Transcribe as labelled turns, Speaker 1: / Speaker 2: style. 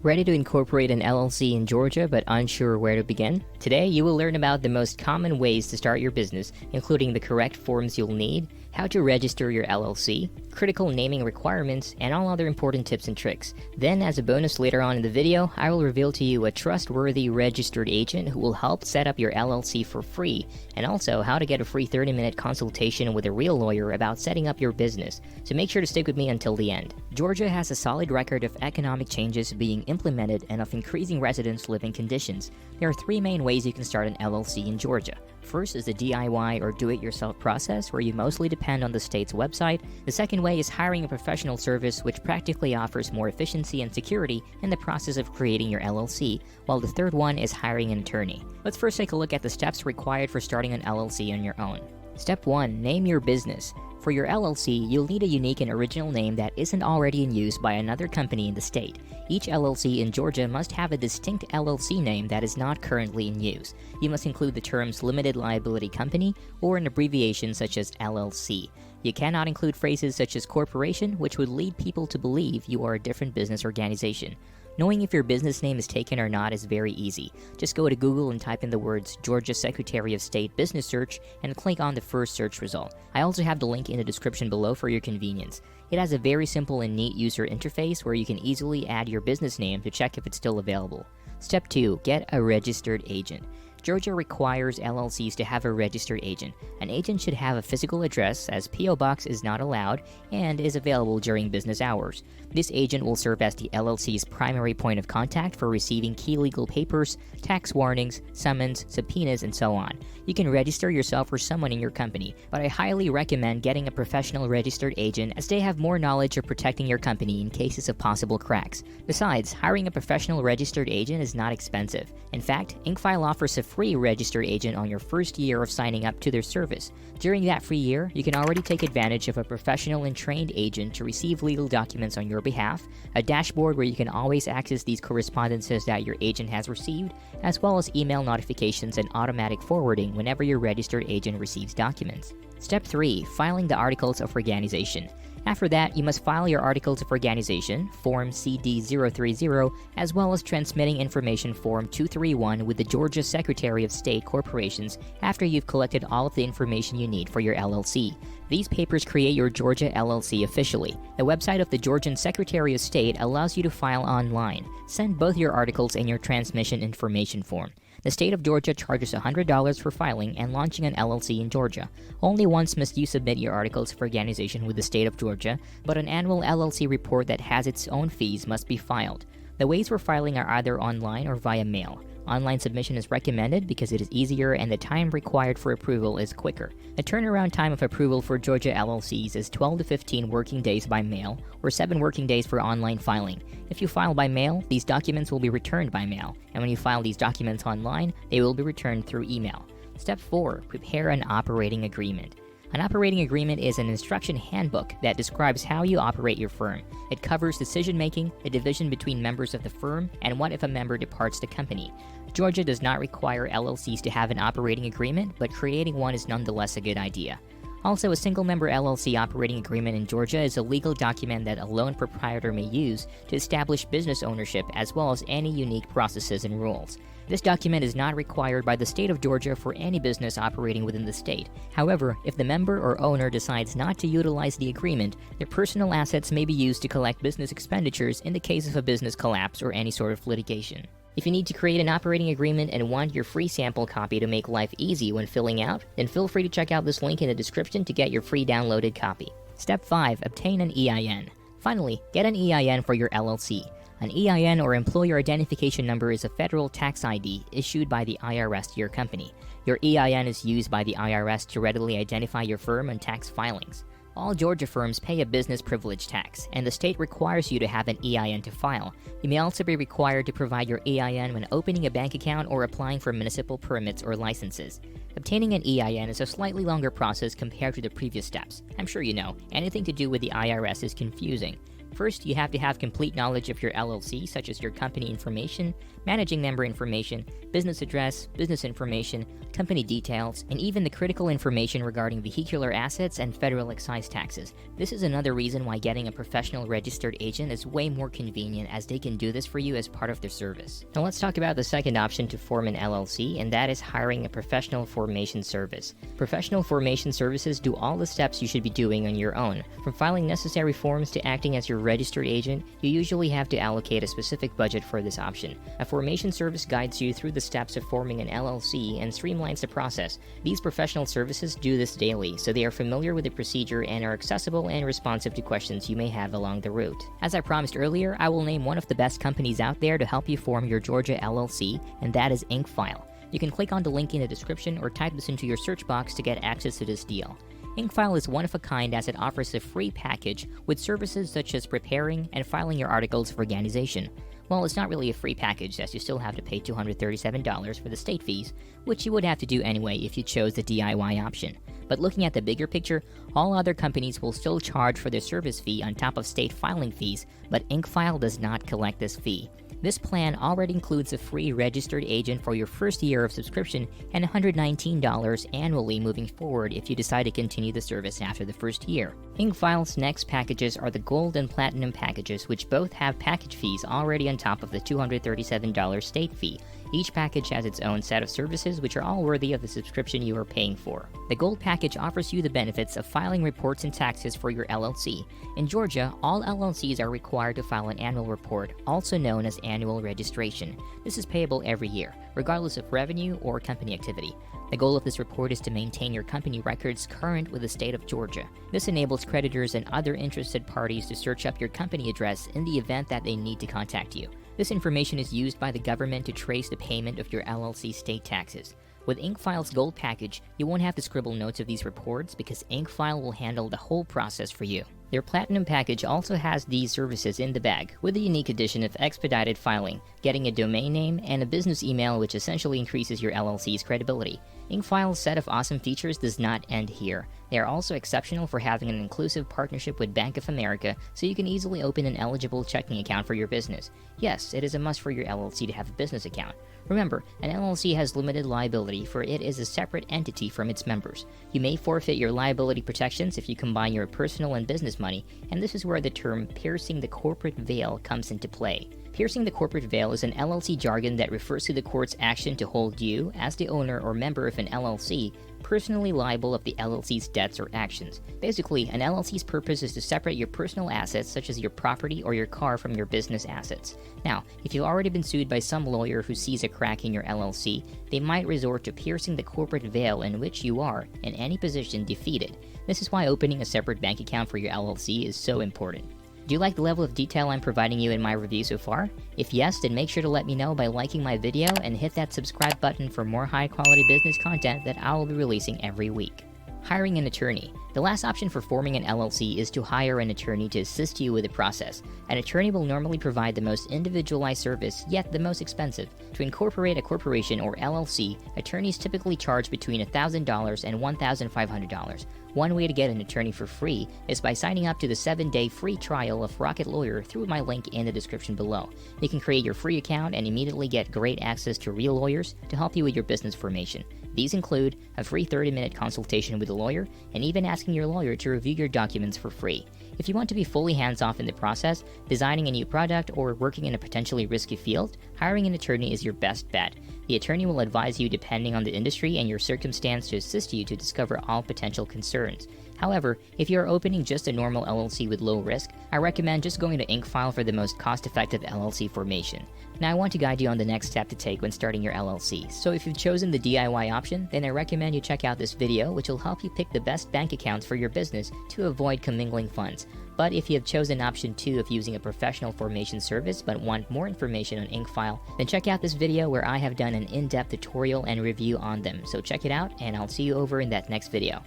Speaker 1: Ready to incorporate an LLC in Georgia but unsure where to begin? Today, you will learn about the most common ways to start your business, including the correct forms you'll need, how to register your LLC, critical naming requirements, and all other important tips and tricks. Then, as a bonus later on in the video, I will reveal to you a trustworthy registered agent who will help set up your LLC for free, and also how to get a free 30-minute consultation with a real lawyer about setting up your business. So make sure to stick with me until the end. Georgia has a solid record of economic changes being implemented and of increasing residents' living conditions. There are three main ways you can start an LLC in Georgia. First is the DIY or do-it-yourself process, where you mostly depend on the state's website. The second way is hiring a professional service, which practically offers more efficiency and security in the process of creating your LLC, while the third one is hiring an attorney. Let's first take a look at the steps required for starting an LLC on your own. Step 1. Name your business. For your LLC, you'll need a unique and original name that isn't already in use by another company in the state. Each LLC in Georgia must have a distinct LLC name that is not currently in use. You must include the terms limited liability company or an abbreviation such as LLC. You cannot include phrases such as corporation, which would lead people to believe you are a different business organization. Knowing if your business name is taken or not is very easy. Just go to Google and type in the words Georgia Secretary of State Business Search and click on the first search result. I also have the link in the description below for your convenience. It has a very simple and neat user interface where you can easily add your business name to check if it's still available. Step 2. Get a registered agent. Georgia requires LLCs to have a registered agent. An agent should have a physical address, as P.O. Box is not allowed and is available during business hours. This agent will serve as the LLC's primary point of contact for receiving key legal papers, tax warnings, summons, subpoenas, and so on. You can register yourself or someone in your company, but I highly recommend getting a professional registered agent, as they have more knowledge of protecting your company in cases of possible cracks. Besides, hiring a professional registered agent is not expensive. In fact, InkFile offers a free registered agent on your first year of signing up to their service. During that free year, you can already take advantage of a professional and trained agent to receive legal documents on your behalf, a dashboard where you can always access these correspondences that your agent has received, as well as email notifications and automatic forwarding whenever your registered agent receives documents. Step 3. Filing the Articles of Organization. After that, you must file your Articles of Organization, Form CD-030, as well as Transmitting Information Form 231 with the Georgia Secretary of State Corporations after you've collected all of the information you need for your LLC. These papers create your Georgia LLC officially. The website of the Georgian Secretary of State allows you to file online. Send both your articles and your transmission information form. The state of Georgia charges $100 for filing and launching an LLC in Georgia. Only once must you submit your Articles of Organization with the state of Georgia, but an annual LLC report that has its own fees must be filed. The ways for filing are either online or via mail. Online submission is recommended because it is easier and the time required for approval is quicker. The turnaround time of approval for Georgia LLCs is 12 to 15 working days by mail, or 7 working days for online filing. If you file by mail, these documents will be returned by mail, and when you file these documents online, they will be returned through email. Step 4. Prepare an operating agreement. An operating agreement is an instruction handbook that describes how you operate your firm. It covers decision-making, the division between members of the firm, and what if a member departs the company. Georgia does not require LLCs to have an operating agreement, but creating one is nonetheless a good idea. Also, a single-member LLC operating agreement in Georgia is a legal document that a lone proprietor may use to establish business ownership, as well as any unique processes and rules. This document is not required by the state of Georgia for any business operating within the state. However, if the member or owner decides not to utilize the agreement, their personal assets may be used to collect business expenditures in the case of a business collapse or any sort of litigation. If you need to create an operating agreement and want your free sample copy to make life easy when filling out, then feel free to check out this link in the description to get your free downloaded copy. Step 5. Obtain an EIN. Finally, get an EIN for your LLC. An EIN, or Employer Identification Number, is a federal tax ID issued by the IRS to your company. Your EIN is used by the IRS to readily identify your firm on tax filings. All Georgia firms pay a business privilege tax, and the state requires you to have an EIN to file. You may also be required to provide your EIN when opening a bank account or applying for municipal permits or licenses. Obtaining an EIN is a slightly longer process compared to the previous steps. I'm sure you know, anything to do with the IRS is confusing. First, you have to have complete knowledge of your LLC, such as your company information, managing member information, business address, business information, company details, and even the critical information regarding vehicular assets and federal excise taxes. This is another reason why getting a professional registered agent is way more convenient, as they can do this for you as part of their service. Now let's talk about the second option to form an LLC, and that is hiring a professional formation service. Professional formation services do all the steps you should be doing on your own. From filing necessary forms to acting as your registered agent, you usually have to allocate a specific budget for this option. A formation service guides you through the steps of forming an LLC and streamlines the process. These professional services do this daily, so they are familiar with the procedure and are accessible and responsive to questions you may have along the route. As I promised earlier, I will name one of the best companies out there to help you form your Georgia LLC, and that is InkFile. You can click on the link in the description or type this into your search box to get access to this deal. InkFile is one of a kind, as it offers a free package with services such as preparing and filing your articles of organization. Well, it's not really a free package, as you still have to pay $237 for the state fees, which you would have to do anyway if you chose the DIY option. But looking at the bigger picture, all other companies will still charge for their service fee on top of state filing fees, but InkFile does not collect this fee. This plan already includes a free registered agent for your first year of subscription and $119 annually moving forward if you decide to continue the service after the first year. InkFile's next packages are the Gold and Platinum packages, which both have package fees already on top of the $237 state fee. Each package has its own set of services, which are all worthy of the subscription you are paying for. The Gold package offers you the benefits of filing reports and taxes for your LLC. In Georgia, all LLCs are required to file an annual report, also known as annual registration. This is payable every year, regardless of revenue or company activity. The goal of this report is to maintain your company records current with the state of Georgia. This enables creditors and other interested parties to search up your company address in the event that they need to contact you. This information is used by the government to trace the payment of your LLC state taxes. With InkFile's Gold package, you won't have to scribble notes of these reports because InkFile will handle the whole process for you. Their Platinum package also has these services in the bag, with the unique addition of expedited filing, getting a domain name, and a business email, which essentially increases your LLC's credibility. InkFile's set of awesome features does not end here. They are also exceptional for having an inclusive partnership with Bank of America, so you can easily open an eligible checking account for your business. Yes, it is a must for your LLC to have a business account. Remember, an LLC has limited liability, for it is a separate entity from its members. You may forfeit your liability protections if you combine your personal and business money, and this is where the term piercing the corporate veil comes into play. Piercing the corporate veil is an LLC jargon that refers to the court's action to hold you, as the owner or member of an LLC, personally liable of the LLC's debts or actions. Basically, an LLC's purpose is to separate your personal assets, such as your property or your car, from your business assets. Now, if you've already been sued by some lawyer who sees a crack in your LLC, they might resort to piercing the corporate veil in which you are, in any position, defeated. This is why opening a separate bank account for your LLC is so important. Do you like the level of detail I'm providing you in my review so far? If yes, then make sure to let me know by liking my video and hit that subscribe button for more high-quality business content that I will be releasing every week. Hiring an attorney. The last option for forming an LLC is to hire an attorney to assist you with the process. An attorney will normally provide the most individualized service, yet the most expensive. To incorporate a corporation or LLC, attorneys typically charge between $1,000 and $1,500. One way to get an attorney for free is by signing up to the 7-day free trial of Rocket Lawyer through my link in the description below. You can create your free account and immediately get great access to real lawyers to help you with your business formation. These include a free 30-minute consultation with a lawyer, and even asking your lawyer to review your documents for free. If you want to be fully hands-off in the process, designing a new product, or working in a potentially risky field, hiring an attorney is your best bet. The attorney will advise you depending on the industry and your circumstance to assist you to discover all potential concerns. However, if you are opening just a normal LLC with low risk, I recommend just going to InkFile for the most cost-effective LLC formation. Now I want to guide you on the next step to take when starting your LLC, so if you've chosen the DIY option, then I recommend you check out this video, which will help you pick the best bank accounts for your business to avoid commingling funds. But if you have chosen option 2 of using a professional formation service but want more information on InkFile, then check out this video where I have done an in-depth tutorial and review on them. So check it out, and I'll see you over in that next video.